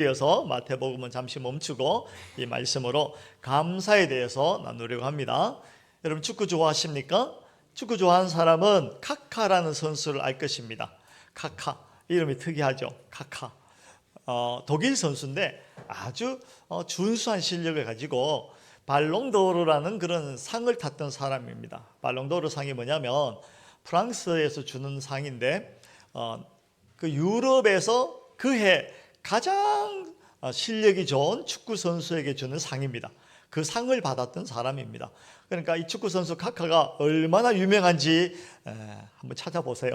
이어서 마태복음은 잠시 멈추고 이 말씀으로 감사에 대해서 나누려고 합니다. 여러분 축구 좋아하십니까? 축구 좋아하는 사람은 카카라는 선수를 알 것입니다. 카카, 이름이 특이하죠. 카카. 독일 선수인데 아주 준수한 실력을 가지고 발롱도르라는 그런 상을 탔던 사람입니다. 발롱도르 상이 뭐냐면 프랑스에서 주는 상인데 그 유럽에서 그해 가장 실력이 좋은 축구 선수에게 주는 상입니다. 그 상을 받았던 사람입니다. 그러니까 이 축구 선수 카카가 얼마나 유명한지 한번 찾아보세요.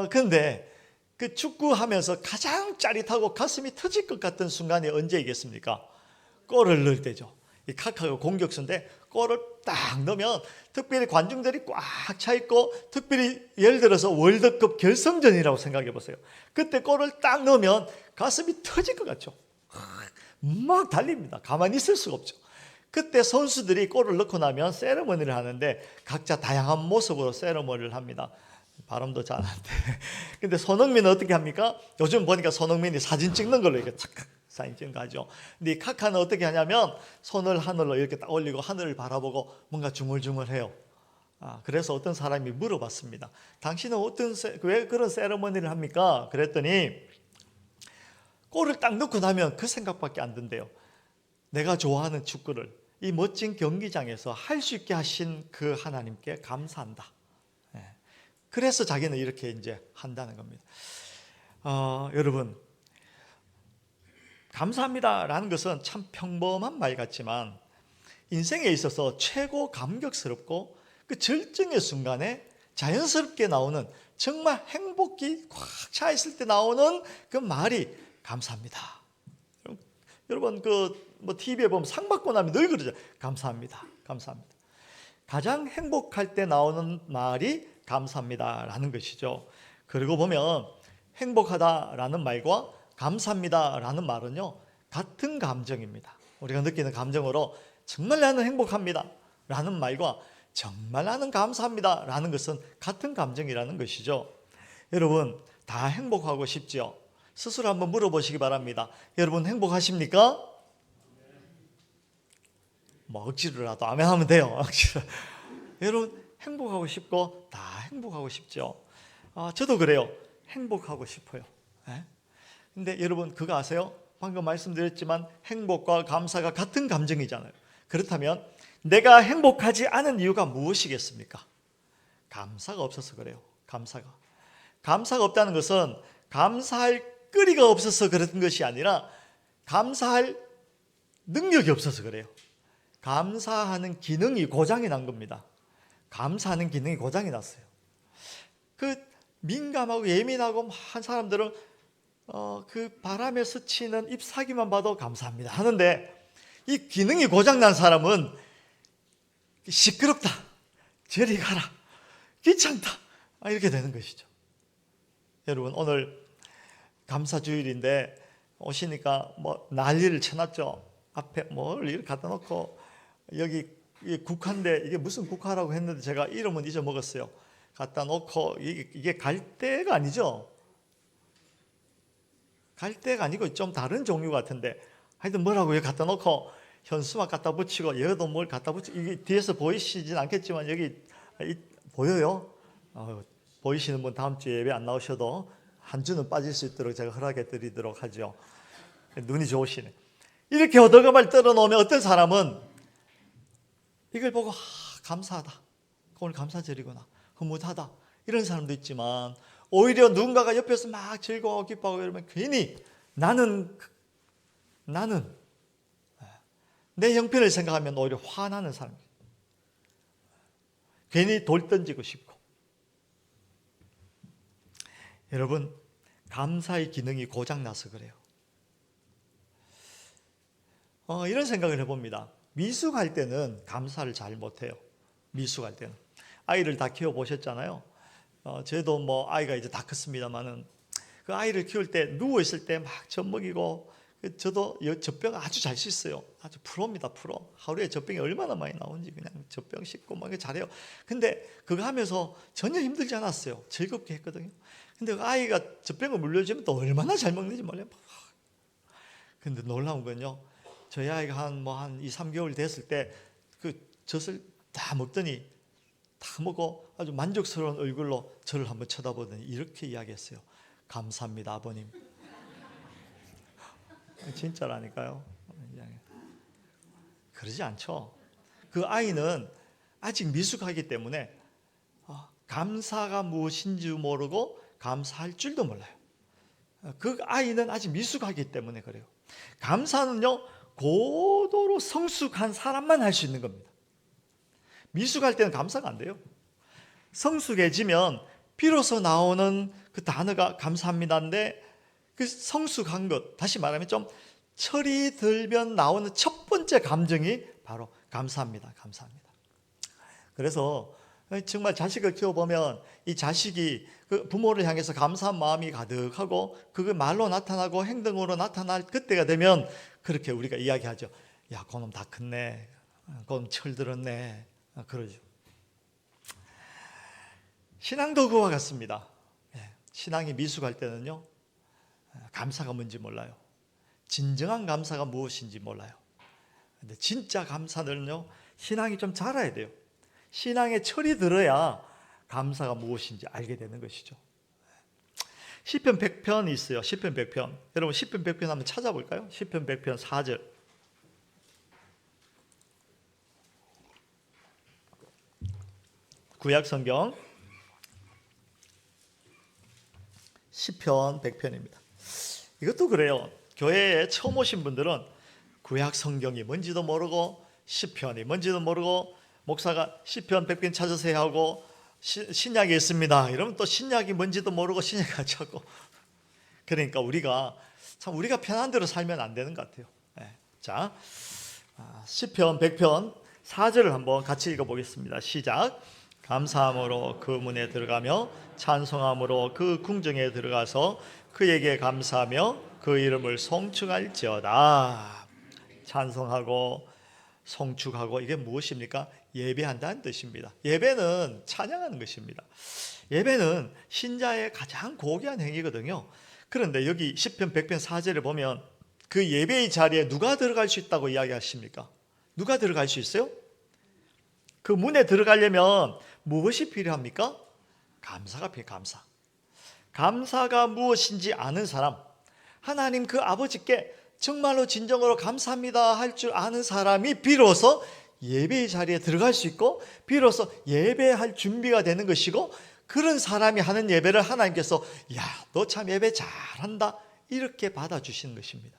근데 그 축구하면서 가장 짜릿하고 가슴이 터질 것 같은 순간이 언제이겠습니까? 골을 넣을 때죠. 이 카카가 공격수인데 골을 딱 넣으면 특별히 관중들이 꽉 차 있고, 특별히 예를 들어서 월드컵 결승전이라고 생각해 보세요. 그때 골을 딱 넣으면 가슴이 터질 것 같죠. 막 달립니다. 가만히 있을 수가 없죠. 그때 선수들이 골을 넣고 나면 세레머니를 하는데 각자 다양한 모습으로 세레머니를 합니다. 발음도 잘 안 돼. 근데 손흥민은 어떻게 합니까? 요즘 보니까 손흥민이 사진 찍는 걸로 이렇게 착각 사진 찍는 거 하죠. 근데 이 카카는 어떻게 하냐면 손을 하늘로 이렇게 딱 올리고 하늘을 바라보고 뭔가 중얼중얼해요. 그래서 어떤 사람이 물어봤습니다. 당신은 왜 그런 세레머니를 합니까? 그랬더니 골을 딱 넣고 나면 그 생각밖에 안 든대요. 내가 좋아하는 축구를 이 멋진 경기장에서 할 수 있게 하신 그 하나님께 감사한다. 그래서 자기는 이렇게 이제 한다는 겁니다. 여러분, 감사합니다라는 것은 참 평범한 말 같지만 인생에 있어서 최고 감격스럽고 그 절정의 순간에 자연스럽게 나오는, 정말 행복이 꽉 차 있을 때 나오는 그 말이 감사합니다. 여러분 뭐 TV에 보면 상 받고 나면 늘 그러죠. 감사합니다. 감사합니다. 가장 행복할 때 나오는 말이 감사합니다라는 것이죠. 그리고 보면 행복하다라는 말과 감사합니다라는 말은요, 같은 감정입니다. 우리가 느끼는 감정으로 정말 나는 행복합니다 라는 말과 정말 나는 감사합니다 라는 것은 같은 감정이라는 것이죠. 여러분 다 행복하고 싶지요? 스스로 한번 물어보시기 바랍니다. 여러분 행복하십니까? 뭐 억지로라도 아멘 하면 돼요. 여러분 행복하고 싶고 다 행복하고 싶죠. 저도 그래요. 행복하고 싶어요. 근데 여러분 그거 아세요? 방금 말씀드렸지만 행복과 감사가 같은 감정이잖아요. 그렇다면 내가 행복하지 않은 이유가 무엇이겠습니까? 감사가 없어서 그래요. 감사가 없다는 것은 감사할 거리가 없어서 그런 것이 아니라 감사할 능력이 없어서 그래요. 감사하는 기능이 고장이 난 겁니다. 감사하는 기능이 고장이 났어요. 그 민감하고 예민하고 한 사람들은 그 바람에 스치는 잎사귀만 봐도 감사합니다 하는데, 이 기능이 고장난 사람은 시끄럽다, 저리 가라, 귀찮다, 이렇게 되는 것이죠. 여러분 오늘 감사주일인데 오시니까 뭐 난리를 쳐놨죠. 앞에 뭘 이렇게 갖다 놓고, 여기 국화인데 이게 무슨 국화라고 했는데 제가 이름은 잊어먹었어요. 갖다 놓고 이게 갈대가 아니죠. 갈대가 아니고 좀 다른 종류 같은데 하여튼 뭐라고 여기 갖다 놓고 현수막 갖다 붙이고 여기도 뭘 갖다 붙이고, 이게 뒤에서 보이시진 않겠지만 여기 보여요? 보이시는 분 다음 주에 예배 안 나오셔도 한 주는 빠질 수 있도록 제가 허락해 드리도록 하죠. 눈이 좋으시네. 이렇게 허덕음을 떨어놓으면 어떤 사람은 이걸 보고 감사하다, 오늘 감사절이구나, 흐뭇하다, 이런 사람도 있지만 오히려 누군가가 옆에서 막 즐거워 기뻐하고 이러면 괜히 나는 내 형편을 생각하면 오히려 화나는 사람이에요. 괜히 돌 던지고 싶고. 여러분 감사의 기능이 고장나서 그래요. 이런 생각을 해봅니다. 미숙할 때는 감사를 잘 못해요. 미숙할 때는. 아이를 다 키워보셨잖아요. 저도 뭐 아이가 이제 다 컸습니다만은 그 아이를 키울 때 누워있을 때 막 젖먹이고, 저도 젖병 아주 잘 씻어요. 아주 프로입니다, 프로. 하루에 젖병이 얼마나 많이 나오는지 그냥 젖병 씻고 막 잘해요. 근데 그거 하면서 전혀 힘들지 않았어요. 즐겁게 했거든요. 근데 그 아이가 젖병을 물려주면 또 얼마나 잘 먹는지 몰라요. 근데 놀라운 건요, 저희 아이가 한 2, 3개월 됐을 때 그 젖을 다 먹더니 다 먹고 아주 만족스러운 얼굴로 저를 한번 쳐다보더니 이렇게 이야기했어요. 감사합니다, 아버님. 진짜라니까요. 그러지 않죠. 그 아이는 아직 미숙하기 때문에 감사가 무엇인지 모르고 감사할 줄도 몰라요. 그 아이는 아직 미숙하기 때문에 그래요. 감사는요, 고도로 성숙한 사람만 할 수 있는 겁니다. 미숙할 때는 감사가 안 돼요. 성숙해지면 비로소 나오는 그 단어가 감사합니다인데, 그 성숙한 것, 다시 말하면 좀 철이 들면 나오는 첫 번째 감정이 바로 감사합니다. 감사합니다. 그래서 정말 자식을 키워보면 이 자식이 그 부모를 향해서 감사한 마음이 가득하고 그게 말로 나타나고 행동으로 나타날 그때가 되면 그렇게 우리가 이야기하죠. 야, 그놈 다 컸네. 그놈 철들었네. 그러죠. 신앙도 그와 같습니다. 신앙이 미숙할 때는요, 감사가 뭔지 몰라요. 진정한 감사가 무엇인지 몰라요. 근데 진짜 감사는요, 신앙이 좀 자라야 돼요. 신앙에 철이 들어야 감사가 무엇인지 알게 되는 것이죠. 시편 100편이 있어요. 시편 100편. 여러분 시편 100편 한번 찾아볼까요? 시편 100편 4절. 구약 성경 시편 100편입니다. 이것도 그래요. 교회에 처음 오신 분들은 구약 성경이 뭔지도 모르고 시편이 뭔지도 모르고 목사가 시편 100편 찾으세요 하고 신약이 있습니다. 이러면 또 신약이 뭔지도 모르고 신약을 찾고, 그러니까 우리가 편한 대로 살면 안 되는 것 같아요. 자, 시편 100편 4절을 한번 같이 읽어보겠습니다. 시작. 감사함으로 그 문에 들어가며 찬송함으로 그 궁정에 들어가서 그에게 감사하며 그 이름을 송축할지어다. 찬송하고 송축하고 이게 무엇입니까? 예배한다는 뜻입니다. 예배는 찬양하는 것입니다. 예배는 신자의 가장 고귀한 행위거든요. 그런데 여기 시편 100편 4절을 보면 그 예배의 자리에 누가 들어갈 수 있다고 이야기하십니까? 누가 들어갈 수 있어요? 그 문에 들어가려면 무엇이 필요합니까? 감사가 필요해요. 감사. 감사가 무엇인지 아는 사람, 하나님 그 아버지께 정말로 진정으로 감사합니다 할 줄 아는 사람이 비로소 예배의 자리에 들어갈 수 있고 비로소 예배할 준비가 되는 것이고, 그런 사람이 하는 예배를 하나님께서 야, 너 참 예배 잘한다 이렇게 받아주시는 것입니다.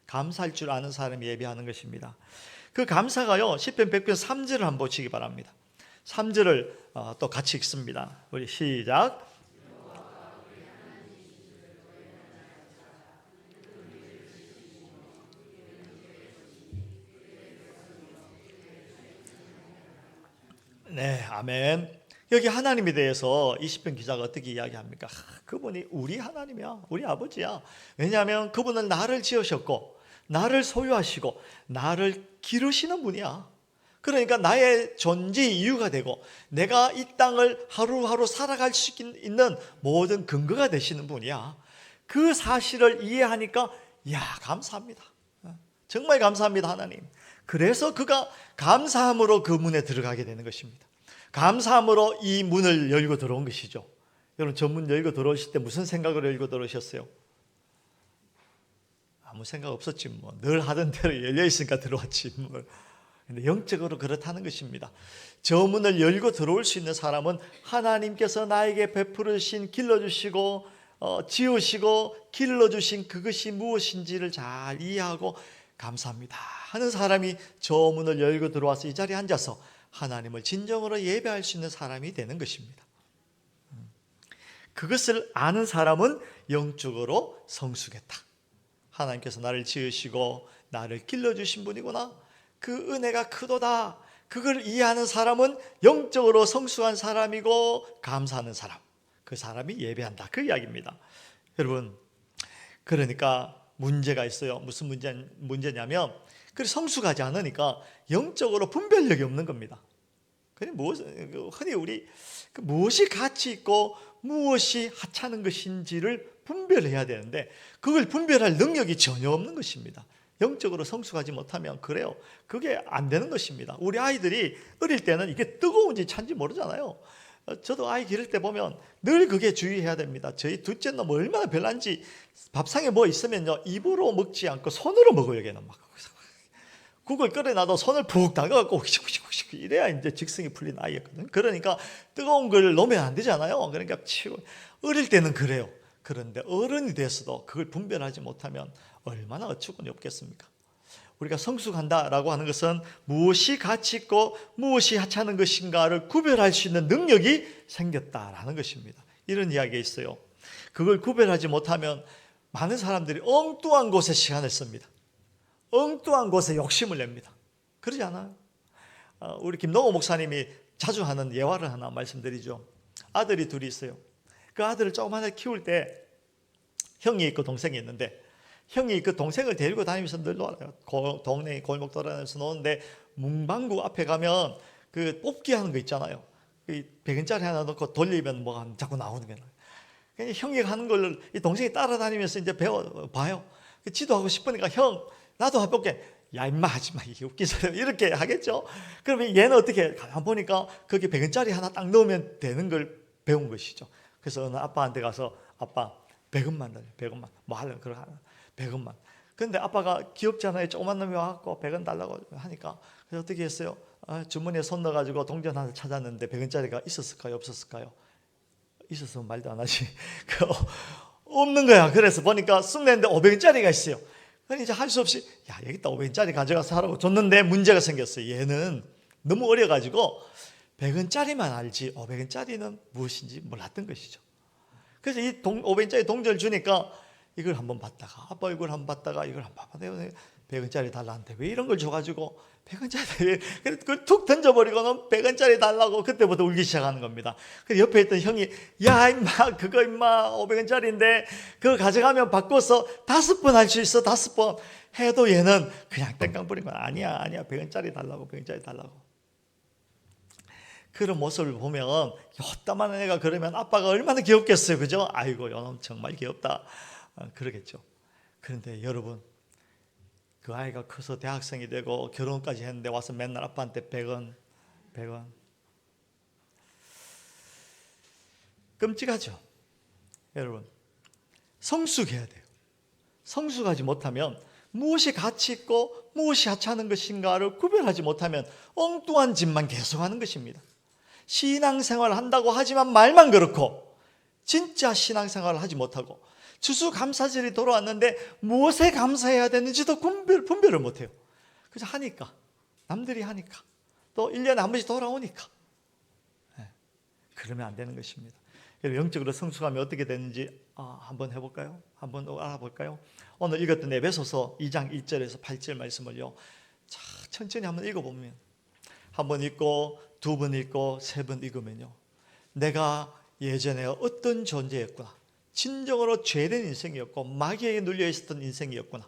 감사할 줄 아는 사람이 예배하는 것입니다. 그 감사가요, 시편 100편 3절을 한번 보시기 바랍니다. 3절을 또 같이 읽습니다. 우리 시작. 네, 아멘. 여기 하나님에 대해서 이 시편 기자가 어떻게 이야기합니까? 그분이 우리 하나님이야, 우리 아버지야. 왜냐하면 그분은 나를 지으셨고 나를 소유하시고 나를 기르시는 분이야. 그러니까 나의 존재 이유가 되고 내가 이 땅을 하루하루 살아갈 수 있는 모든 근거가 되시는 분이야. 그 사실을 이해하니까 야, 감사합니다. 정말 감사합니다, 하나님. 그래서 그가 감사함으로 그 문에 들어가게 되는 것입니다. 감사함으로 이 문을 열고 들어온 것이죠. 여러분, 저 문 열고 들어오실 때 무슨 생각으로 열고 들어오셨어요? 아무 생각 없었지 뭐. 늘 하던 대로 열려 있으니까 들어왔지 뭐. 근데 영적으로 그렇다는 것입니다. 저 문을 열고 들어올 수 있는 사람은 하나님께서 나에게 베풀으신, 길러주시고 지으시고 길러주신 그것이 무엇인지를 잘 이해하고 감사합니다 하는 사람이 저 문을 열고 들어와서 이 자리에 앉아서 하나님을 진정으로 예배할 수 있는 사람이 되는 것입니다. 그것을 아는 사람은 영적으로 성숙했다. 하나님께서 나를 지으시고 나를 길러주신 분이구나, 그 은혜가 크도다. 그걸 이해하는 사람은 영적으로 성숙한 사람이고 감사하는 사람, 그 사람이 예배한다, 그 이야기입니다. 여러분, 그러니까 문제가 있어요. 무슨 문제냐면, 그 성숙하지 않으니까 영적으로 분별력이 없는 겁니다. 그냥 흔히 우리 무엇이 가치 있고 무엇이 하찮은 것인지를 분별해야 되는데 그걸 분별할 능력이 전혀 없는 것입니다. 영적으로 성숙하지 못하면 그래요. 그게 안 되는 것입니다. 우리 아이들이 어릴 때는 이게 뜨거운지 찬지 모르잖아요. 저도 아이 기를 때 보면 늘 그게 주의해야 됩니다. 저희 둘째 놈 얼마나 별난지 밥상에 뭐 있으면요 입으로 먹지 않고 손으로 먹어요. 걔는 막 국을 끓여놔도 손을 푹 담가갖고 휙휙휙 이래야 이제 직성이 풀린 아이였거든요. 그러니까 뜨거운 걸 넣으면 안 되잖아요. 그러니까 치고 어릴 때는 그래요. 그런데 어른이 돼서도 그걸 분별하지 못하면 얼마나 어처구니 없겠습니까? 우리가 성숙한다라고 하는 것은 무엇이 가치 있고 무엇이 하찮은 것인가를 구별할 수 있는 능력이 생겼다라는 것입니다. 이런 이야기가 있어요. 그걸 구별하지 못하면 많은 사람들이 엉뚱한 곳에 시간을 씁니다. 엉뚱한 곳에 욕심을 냅니다. 그러지 않아요? 우리 김동호 목사님이 자주 하는 예화를 하나 말씀드리죠. 아들이 둘이 있어요. 그 아들을 조그만하게 키울 때 형이 있고 동생이 있는데 형이 그 동생을 데리고 다니면서 늘 놀아요. 동네 골목 돌아다니면서 노는데 문방구 앞에 가면 그 뽑기 하는 거 있잖아요. 100원짜리 하나 넣고 돌리면 뭐가 자꾸 나오는 거예요. 그냥 형이 하는 걸 이 동생이 따라다니면서 이제 배워봐요. 지도하고 싶으니까 형 나도 해볼게. 야 임마 하지마 이게 웃긴 소리 이렇게 하겠죠. 그러면 얘는 어떻게 가만 보니까 거기 100원짜리 하나 딱 넣으면 되는 걸 배운 것이죠. 그래서 어느 아빠한테 가서 아빠 100원만 달려 100원만 뭐 하려면 그러고 100원만. 근데 아빠가 귀엽잖아요. 조그만 놈이 와갖고 100원 달라고 하니까 그래서 어떻게 했어요? 주머니에 손 넣어가지고 동전 하나 찾았는데 100원짜리가 있었을까요? 없었을까요? 있었으면 말도 안 하지. 없는 거야. 그래서 보니까 쑥 냈는데 500원짜리가 있어요. 그러니 이제 할 수 없이 야 여기다 500원짜리 가져가서 하라고 줬는데 문제가 생겼어요. 얘는 너무 어려가지고 100원짜리만 알지 500원짜리는 무엇인지 몰랐던 것이죠. 그래서 이 500원짜리 동전을 주니까 이걸 한번 봤다가 아빠 이걸 한번 봤다가 이걸 한번 봤다가 100원짜리 달라는데 왜 이런 걸 줘가지고 100원짜리 그걸 툭 던져버리고는 100원짜리 달라고 그때부터 울기 시작하는 겁니다. 그래서 옆에 있던 형이 야 임마 그거 임마 500원짜리인데 그거 가져가면 바꿔서 5번 할 수 있어 5번 해도 얘는 그냥 땡깡 부린 거야. 아니야 100원짜리 달라고 100원짜리 달라고. 그런 모습을 보면 요따만한 애가 그러면 아빠가 얼마나 귀엽겠어요. 그죠? 아이고 요놈 정말 귀엽다 그러겠죠. 그런데 여러분 그 아이가 커서 대학생이 되고 결혼까지 했는데 와서 맨날 아빠한테 100원 끔찍하죠. 여러분 성숙해야 돼요. 성숙하지 못하면 무엇이 가치 있고 무엇이 하찮은 것인가를 구별하지 못하면 엉뚱한 짓만 계속하는 것입니다. 신앙생활을 한다고 하지만 말만 그렇고 진짜 신앙생활을 하지 못하고 추수감사절이 돌아왔는데 무엇에 감사해야 되는지도 분별을 못해요. 그래서 하니까 남들이 하니까 또 1년에 한 번씩 돌아오니까 그러면 안 되는 것입니다. 영적으로 성숙하면 어떻게 되는지 한번 해볼까요? 한번 알아볼까요? 오늘 읽었던 에베소서 2장 1절에서 8절 말씀을요 천천히 한번 읽어보면 한 번 읽고 두 번 읽고 세 번 읽으면요 내가 예전에 어떤 존재였구나, 진정으로 죄된 인생이었고 마귀에게 눌려 있었던 인생이었구나,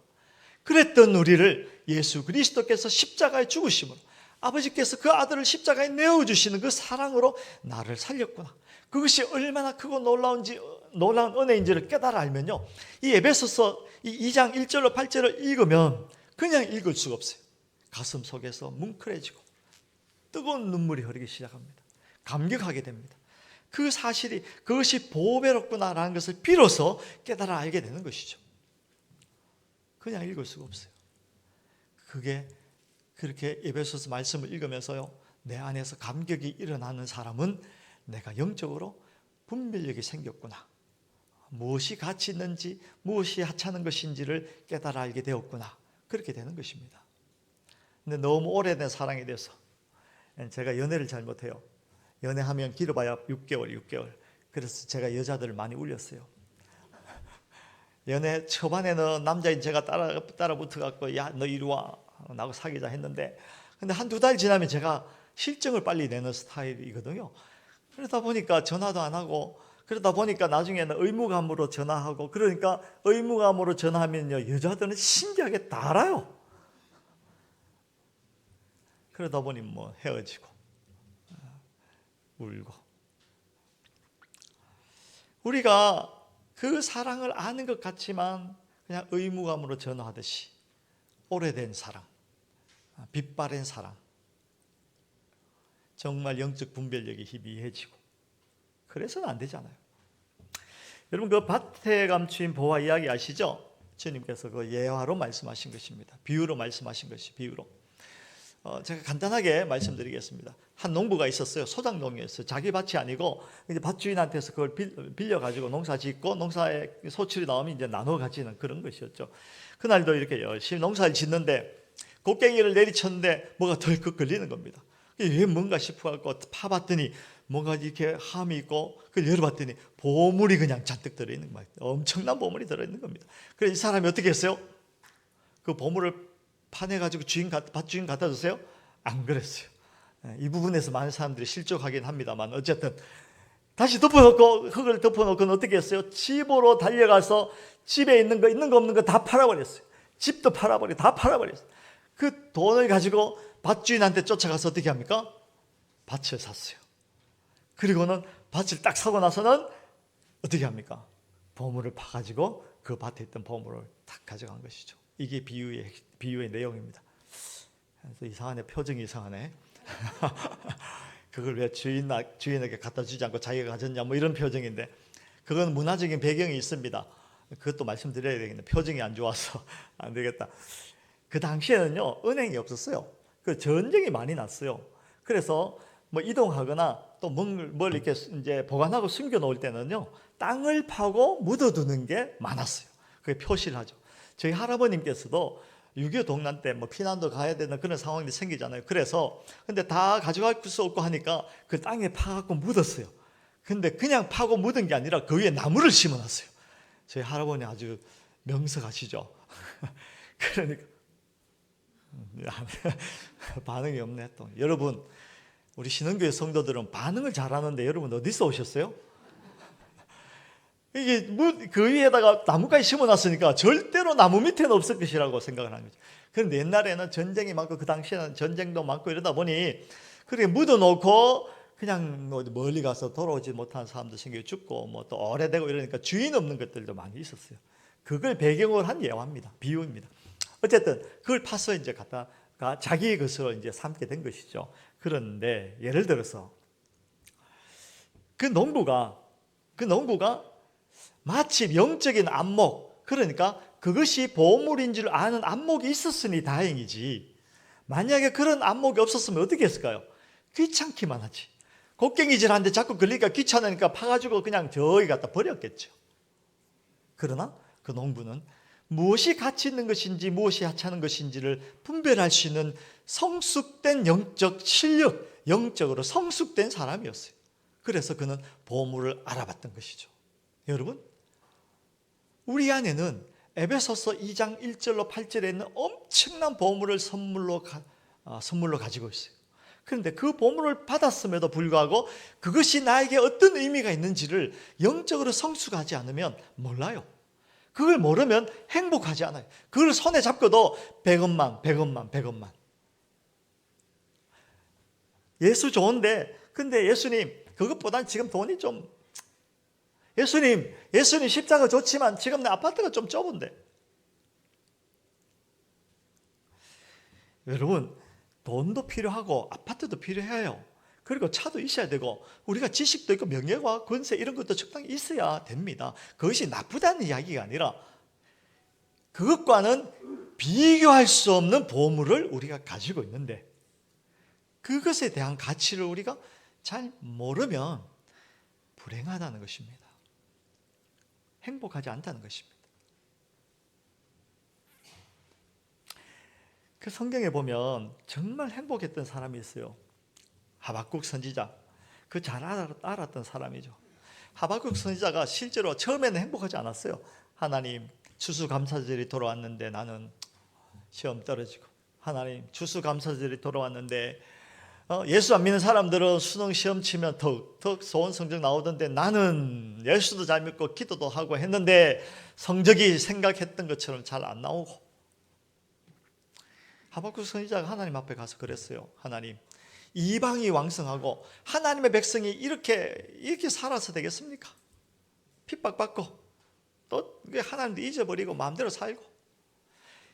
그랬던 우리를 예수 그리스도께서 십자가에 죽으심으로 아버지께서 그 아들을 십자가에 내어주시는 그 사랑으로 나를 살렸구나, 그것이 얼마나 크고 놀라운 은혜인지를 깨달아 알면요 이 에베소서 2장 1절로 8절을 읽으면 그냥 읽을 수가 없어요. 가슴 속에서 뭉클해지고 뜨거운 눈물이 흐르기 시작합니다. 감격하게 됩니다. 그 사실이 그것이 보배롭구나라는 것을 비로소 깨달아 알게 되는 것이죠. 그냥 읽을 수가 없어요. 그게 그렇게 에베소서 말씀을 읽으면서요 내 안에서 감격이 일어나는 사람은 내가 영적으로 분별력이 생겼구나, 무엇이 가치 있는지 무엇이 하찮은 것인지를 깨달아 알게 되었구나, 그렇게 되는 것입니다. 근데 너무 오래된 사랑이 돼서 제가 연애를 잘 못해요. 연애하면 길어봐야 6개월. 그래서 제가 여자들을 많이 울렸어요. 연애 초반에는 남자인 제가 따라 붙어갖고 야 너 이리 와 나하고 사귀자 했는데 근데 한두 달 지나면 제가 실정을 빨리 내는 스타일이거든요. 그러다 보니까 전화도 안 하고 그러다 보니까 나중에는 의무감으로 전화하고 그러니까 의무감으로 전화하면요 여자들은 신기하게 다 알아요. 그러다 보니 뭐 헤어지고 울고. 우리가 그 사랑을 아는 것 같지만 그냥 의무감으로 전하듯이 오래된 사랑, 빛바랜 사랑, 정말 영적 분별력이 희미해지고 그래서는 안 되잖아요. 여러분 그 밭에 감추인 보화 이야기 아시죠? 주님께서 그 예화로 말씀하신 것입니다. 비유로 말씀하신 것이 비유로. 제가 간단하게 말씀드리겠습니다. 한 농부가 있었어요. 소작농이었어요. 자기 밭이 아니고 이제 밭 주인한테서 그걸 빌려 가지고 농사 짓고 농사에 소출이 나오면 이제 나눠 가지는 그런 것이었죠. 그날도 이렇게 열심히 농사를 짓는데 곡괭이를 내리쳤는데 뭐가 덜컥 걸리는 겁니다. 이게 뭔가 싶어갖고 파봤더니 뭔가 이렇게 함이 있고 그걸 열어봤더니 보물이 그냥 잔뜩 들어있는 거예요. 엄청난 보물이 들어있는 겁니다. 그래서 이 사람이 어떻게 했어요? 그 보물을 파내가지고 밭 주인 갖다 주세요? 안 그랬어요. 이 부분에서 많은 사람들이 실족하긴 합니다만 어쨌든 다시 덮어놓고 흙을 덮어놓고는 어떻게 했어요? 집으로 달려가서 집에 있는 거 없는 거 다 팔아버렸어요. 집도 팔아버리고 다 팔아버렸어요. 그 돈을 가지고 밭 주인한테 쫓아가서 어떻게 합니까? 밭을 샀어요. 그리고는 밭을 딱 사고 나서는 어떻게 합니까? 보물을 파가지고 그 밭에 있던 보물을 딱 가져간 것이죠. 이게 비유의 내용입니다. 그래서 이상하네, 표정이 이상하네. 그걸 왜 주인에게 갖다 주지 않고 자기가 가졌냐 뭐 이런 표정인데 그건 문화적인 배경이 있습니다. 그것도 말씀드려야 되겠네. 표정이 안 좋아서 안 되겠다. 그 당시에는요 은행이 없었어요. 그 전쟁이 많이 났어요. 그래서 뭐 이동하거나 또 뭘 이렇게 이제 보관하고 숨겨 놓을 때는요 땅을 파고 묻어두는 게 많았어요. 그게 표시를 하죠. 저희 할아버님께서도 6.25 동란 때 뭐 피난도 가야 되는 그런 상황이 생기잖아요. 그래서 근데 다 가져갈 수 없고 하니까 그 땅에 파갖고 묻었어요. 근데 그냥 파고 묻은 게 아니라 그 위에 나무를 심어놨어요. 저희 할아버님 아주 명석하시죠. 그러니까 반응이 없네 또. 여러분 우리 신흥교회 성도들은 반응을 잘하는데 여러분 어디서 오셨어요? 이게 그 위에다가 나무까지 심어놨으니까 절대로 나무 밑에는 없을 것이라고 생각을 하는 거죠. 그런데 옛날에는 전쟁이 많고 그 당시에는 전쟁도 많고 이러다 보니 그렇게 묻어놓고 그냥 멀리 가서 돌아오지 못한 사람도 생겨 죽고 뭐 또 오래되고 이러니까 주인 없는 것들도 많이 있었어요. 그걸 배경으로 한 예화입니다. 비유입니다. 어쨌든 그걸 파서 이제 갖다가 자기의 것으로 이제 삼게 된 것이죠. 그런데 예를 들어서 그 농부가 마치 영적인 안목, 그러니까 그것이 보물인 줄 아는 안목이 있었으니 다행이지. 만약에 그런 안목이 없었으면 어떻게 했을까요? 귀찮기만 하지. 곡괭이질하는데 자꾸 걸리니까 귀찮으니까 파가지고 그냥 저기 갖다 버렸겠죠. 그러나 그 농부는 무엇이 가치 있는 것인지 무엇이 하찮은 것인지를 분별할 수 있는 성숙된 영적 실력, 영적으로 성숙된 사람이었어요. 그래서 그는 보물을 알아봤던 것이죠. 여러분, 우리 안에는 에베소서 2장 1절로 8절에 있는 엄청난 보물을 선물로 가지고 있어요. 그런데 그 보물을 받았음에도 불구하고 그것이 나에게 어떤 의미가 있는지를 영적으로 성숙하지 않으면 몰라요. 그걸 모르면 행복하지 않아요. 그걸 손에 잡고도 100원만. 예수 좋은데 근데 예수님 그것보단 지금 돈이 좀 예수님 십자가 좋지만 지금 내 아파트가 좀 좁은데. 여러분 돈도 필요하고 아파트도 필요해요. 그리고 차도 있어야 되고 우리가 지식도 있고 명예와 권세 이런 것도 적당히 있어야 됩니다. 그것이 나쁘다는 이야기가 아니라 그것과는 비교할 수 없는 보물을 우리가 가지고 있는데 그것에 대한 가치를 우리가 잘 모르면 불행하다는 것입니다. 행복하지 않다는 것입니다. 그 성경에 보면 정말 행복했던 사람이 있어요. 하박국 선지자. 그 잘 알았던 사람이죠. 하박국 선지자가 실제로 처음에는 행복하지 않았어요. 하나님 추수감사절이 돌아왔는데 나는 시험 떨어지고, 하나님 추수감사절이 돌아왔는데 예수 안 믿는 사람들은 수능 시험 치면 더 좋은 성적 나오던데 나는 예수도 잘 믿고 기도도 하고 했는데 성적이 생각했던 것처럼 잘 안 나오고. 하박국 선지자가 하나님 앞에 가서 그랬어요. 하나님, 이방이 왕성하고 하나님의 백성이 이렇게 살아서 되겠습니까? 핍박받고 또 하나님도 잊어버리고 마음대로 살고,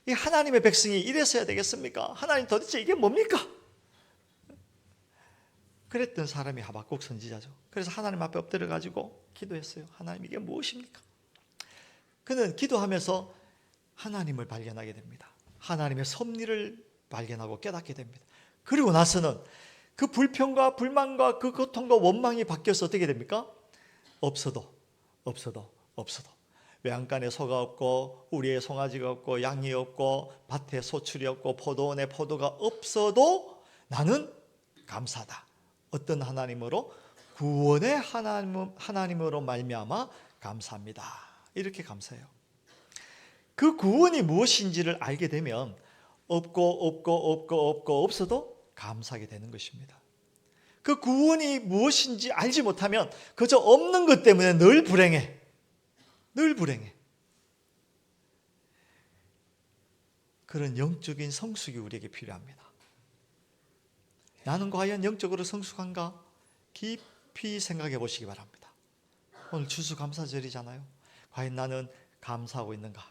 이 하나님의 백성이 이랬어야 되겠습니까? 하나님 도대체 이게 뭡니까? 그랬던 사람이 하박국 선지자죠. 그래서 하나님 앞에 엎드려 가지고 기도했어요. 하나님, 이게 무엇입니까? 그는 기도하면서 하나님을 발견하게 됩니다. 하나님의 섭리를 발견하고 깨닫게 됩니다. 그리고 나서는 그 불평과 불만과 그 고통과 원망이 바뀌어서 어떻게 됩니까? 없어도 외양간에 소가 없고 우리의 송아지가 없고 양이 없고 밭에 소출이 없고 포도원에 포도가 없어도 나는 감사하다. 어떤 하나님으로? 구원의 하나님으로 말미암아 감사합니다. 이렇게 감사해요. 그 구원이 무엇인지를 알게 되면 없어도 감사하게 되는 것입니다. 그 구원이 무엇인지 알지 못하면 그저 없는 것 때문에 늘 불행해. 그런 영적인 성숙이 우리에게 필요합니다. 나는 과연 영적으로 성숙한가? 깊이 생각해 보시기 바랍니다. 오늘 추수감사절이잖아요. 과연 나는 감사하고 있는가?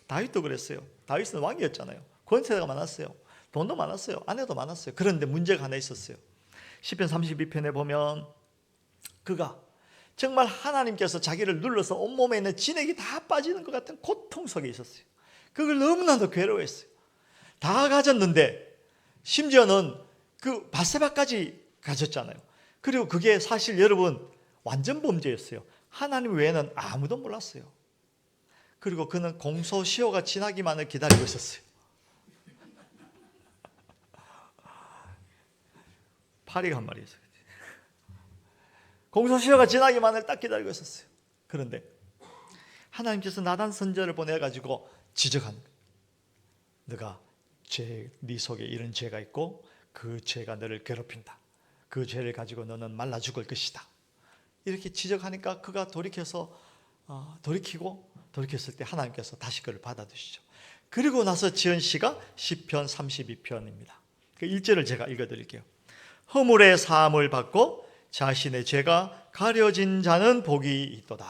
다윗도 그랬어요. 다윗은 왕이었잖아요. 권세가 많았어요. 돈도 많았어요. 아내도 많았어요. 그런데 문제가 하나 있었어요. 시편 32편에 보면 그가 정말 하나님께서 자기를 눌러서 온몸에 있는 진액이 다 빠지는 것 같은 고통 속에 있었어요. 그걸 너무나도 괴로워했어요. 다 가졌는데 심지어는 그 밧세바까지 가졌잖아요. 그리고 그게 사실 여러분 완전 범죄였어요. 하나님 외에는 아무도 몰랐어요. 그리고 그는 공소시효가 지나기만을 기다리고 있었어요. 파리가 한 마리 있어요. 공소시효가 지나기만을 딱 기다리고 있었어요. 그런데 하나님께서 나단 선지자를 보내가지고 지적한 거예요. 너가 네 속에 이런 죄가 있고 그 죄가 너를 괴롭힌다. 그 죄를 가지고 너는 말라 죽을 것이다. 이렇게 지적하니까 그가 돌이켰을 때 하나님께서 다시 그를 받아주시죠. 그리고 나서 지은 시가 시편 32편입니다. 그 1절을 제가 읽어드릴게요. 허물의 사함을 받고 자신의 죄가 가려진 자는 복이 있도다.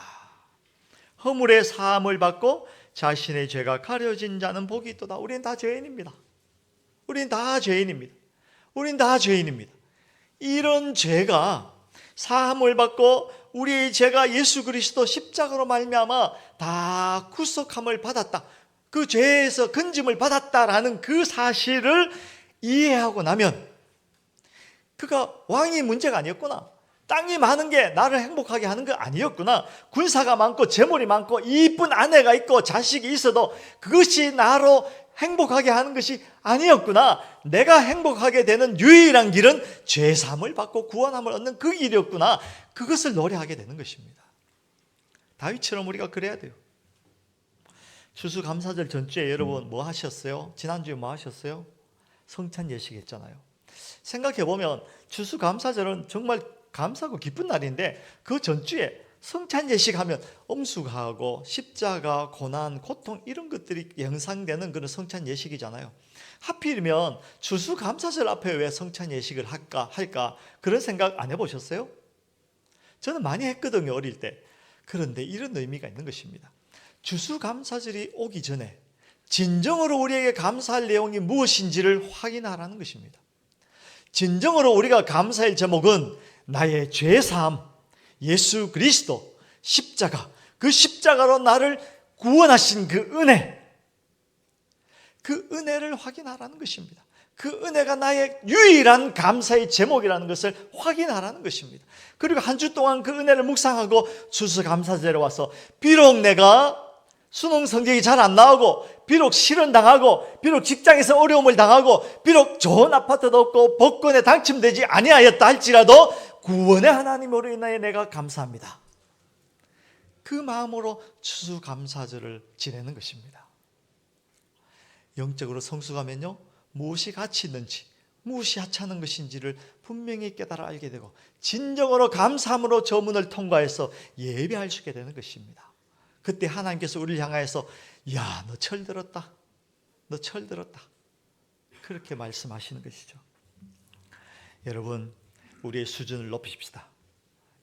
허물의 사함을 받고 자신의 죄가 가려진 자는 복이 있도다. 우리는 다 죄인입니다. 이런 죄가 사함을 받고 우리의 죄가 예수 그리스도 십자가로 말미암아 다 구속함을 받았다. 그 죄에서 건짐을 받았다라는 그 사실을 이해하고 나면 그가 왕이 문제가 아니었구나. 땅이 많은 게 나를 행복하게 하는 거 아니었구나. 군사가 많고 재물이 많고 이쁜 아내가 있고 자식이 있어도 그것이 나로 행복하게 하는 것이 아니었구나. 내가 행복하게 되는 유일한 길은 죄사함을 받고 구원함을 얻는 그 길이었구나. 그것을 노래하게 되는 것입니다. 다윗처럼 우리가 그래야 돼요. 추수감사절 전주에 여러분 뭐 하셨어요? 지난주에 뭐 하셨어요? 성찬 예식 했잖아요. 생각해보면 추수감사절은 정말 감사하고 기쁜 날인데 그 전주에 성찬 예식하면 엄숙하고 십자가, 고난, 고통 이런 것들이 연상되는 그런 성찬 예식이잖아요. 하필이면 추수감사절 앞에 왜 성찬 예식을 할까 그런 생각 안 해보셨어요? 저는 많이 했거든요, 어릴 때. 그런데 이런 의미가 있는 것입니다. 추수감사절이 오기 전에 진정으로 우리에게 감사할 내용이 무엇인지를 확인하라는 것입니다. 진정으로 우리가 감사할 제목은 나의 죄사함, 예수 그리스도, 십자가, 그 십자가로 나를 구원하신 그 은혜, 그 은혜를 확인하라는 것입니다. 그 은혜가 나의 유일한 감사의 제목이라는 것을 확인하라는 것입니다. 그리고 한 주 동안 그 은혜를 묵상하고 추수감사절에 와서 비록 내가 수능 성적이 잘 안 나오고 비록 실현당하고 비록 직장에서 어려움을 당하고 비록 좋은 아파트도 없고 복권에 당첨되지 아니하였다 할지라도 구원의 하나님으로 인하여 내가 감사합니다. 그 마음으로 추수감사절을 지내는 것입니다. 영적으로 성숙하면요, 무엇이 가치 있는지 무엇이 하찮은 것인지를 분명히 깨달아 알게 되고 진정으로 감사함으로 저 문을 통과해서 예배할 수 있게 되는 것입니다. 그때 하나님께서 우리를 향하여서 야, 너 철들었다. 그렇게 말씀하시는 것이죠. 여러분, 우리의 수준을 높이십시다.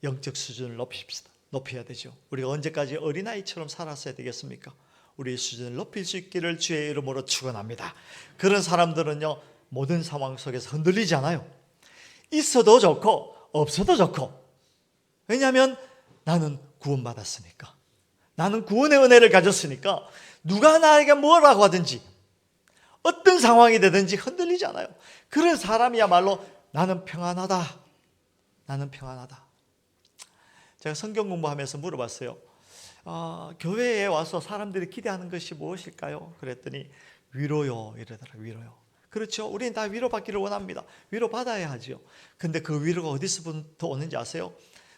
영적 수준을 높이십시다. 높여야 되죠. 우리가 언제까지 어린아이처럼 살았어야 되겠습니까? 우리의 수준을 높일 수 있기를 주의 이름으로 축원합니다. 그런 사람들은요, 모든 상황 속에서 흔들리지 않아요. 있어도 좋고 없어도 좋고. 왜냐하면 나는 구원받았으니까. 나는 구원의 은혜를 가졌으니까 누가 나에게 뭐라고 하든지 어떤 상황이 되든지 흔들리지 않아요. 그런 사람이야말로 나는 평안하다. 나는 평안하다. 제가 성경 공부하면서 물어봤어요. 교회에 와서 사람들이 기대하는 것이 무엇일까요? 그랬더니 위로요 이러더라고요. 위로요. 그렇죠. 우리는 다 위로받기를 원합니다. 위로받아야 하죠. 근데 그 위로가 어디서부터 오는지 아세요?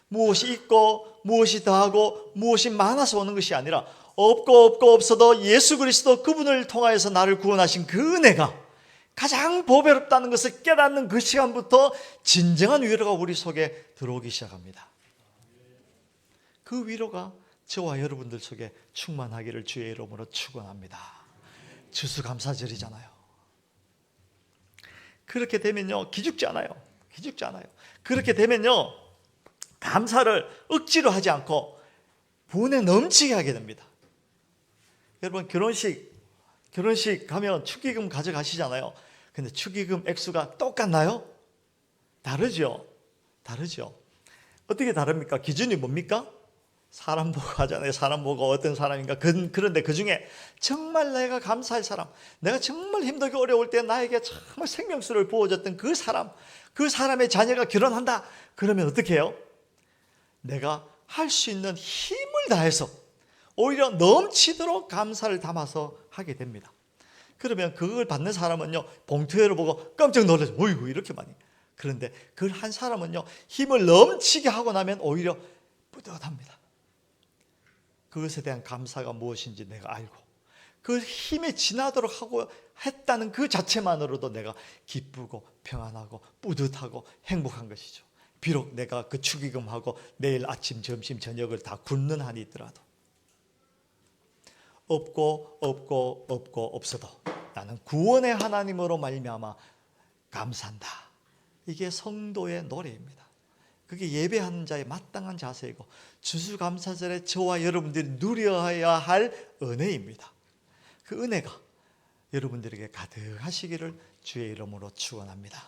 무엇이 있고 무엇이 더하고 무엇이 많아서 오는 것이 아니라 없고 없어도 예수 그리스도 그분을 통하여서 나를 구원하신 그 은혜가 가장 보배롭다는 것을 깨닫는 그 시간부터 진정한 위로가 우리 속에 들어오기 시작합니다. 그 위로가 저와 여러분들 속에 충만하기를 주의 이름으로 축원합니다. 추수감사절이잖아요. 그렇게 되면요, 기죽지 않아요. 기죽지 않아요. 그렇게 되면요, 감사를 억지로 하지 않고 분에 넘치게 하게 됩니다. 여러분, 결혼식 가면 축의금 가져가시잖아요. 근데 축의금 액수가 똑같나요? 다르죠. 다르죠. 어떻게 다릅니까? 기준이 뭡니까? 사람 보고 하잖아요. 사람 보고 어떤 사람인가. 그런데 그 중에 정말 내가 감사할 사람, 내가 정말 힘들게 어려울 때 나에게 정말 생명수를 부어줬던 그 사람의 자녀가 결혼한다. 그러면 어떻게 해요? 내가 할 수 있는 힘을 다해서 오히려 넘치도록 감사를 담아서 하게 됩니다. 그러면 그걸 받는 사람은요, 봉투회를 보고 깜짝 놀라죠. 어이구, 이렇게 많이. 그런데 그걸 한 사람은요, 힘을 넘치게 하고 나면 오히려 뿌듯합니다. 그것에 대한 감사가 무엇인지 내가 알고 그 힘에 지나도록 하고 했다는 그 자체만으로도 내가 기쁘고 평안하고 뿌듯하고 행복한 것이죠. 비록 내가 그 축의금하고 내일 아침, 점심, 저녁을 다 굶는 한이 있더라도 없고 없어도 나는 구원의 하나님으로 말미암아 감사한다. 이게 성도의 노래입니다. 그게 예배하는 자의 마땅한 자세이고 추수감사절에 저와 여러분들이 누려야 할 은혜입니다. 그 은혜가 여러분들에게 가득하시기를 주의 이름으로 축원합니다.